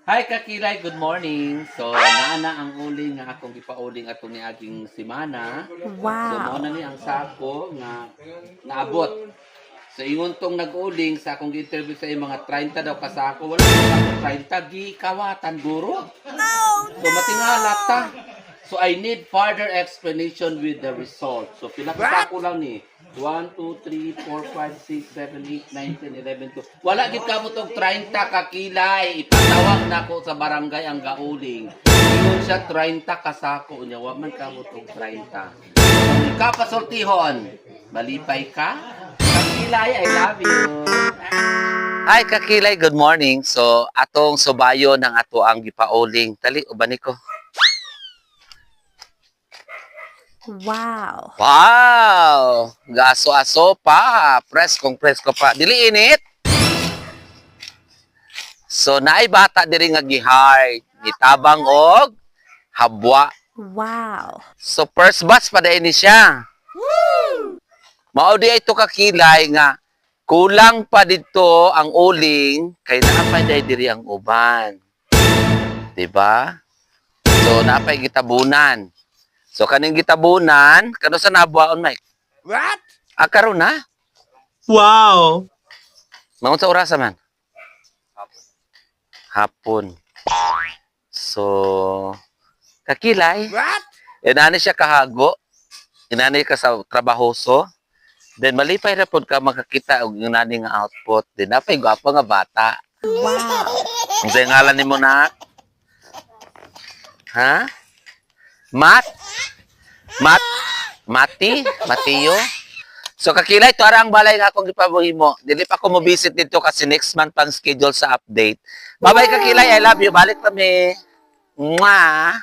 Hi Kakilay, good morning. So naana ang uling nga akong gipauling ato ni aging simana. So mao Wow. na ni ang sako nga naabot. So ingon tong nag-uling sa akong interview sa mga 30 daw ka sako. Wala ka 30 gi kawatan guro. So matingala ta. So I need further explanation with the result. So pila ka sako lang ni? 1, 2, 3, 4, 5, 6, 7, 8, 9, 10, 11, 12. Wala gid kamo tong 30 ka kilay. Ipatawag na ko sa barangay ang gauling. Ingon siya 30 ka sako nya, wa man kamo tong 30. Kung ikaw pasultihon, malipay ka? Kakilay, I love you. Hi Kakilay, good morning. So atong subayo ng ato ang gipauling. Tali ubani ko. Wow. Wow! Gaso-aso pa. Preskong pa. Dili init. So, naay bata diri nga gihard. Gitabang og habwa. Wow. So, first batch pa dahil ni siya. Mao di ito kakilay nga kulang pa dito ang uling kay naapay diri ang uban. Diba? So, naapay gitabunan. So, kaning gitabunan, kano sa nabuhaon, Mike? What? Karon na? Wow. Mangon sa orasa man? Hapon. So, kakilay. What? Inani siya kahago. Inani ka sa trabahoso. Then, malipay na po ka makakita og yung nani nga output. Then, napay gwapo nga bata. Wow. Ang sa'yo ngalan ni mo na? Ha? Mateo? So kakilay, ito arang balay nga akong ipabuhi mo. Dili pa ako mo visit dito kasi next month pang schedule sa update. Bye-bye kakilay, I love you. Balik kami. Mwah!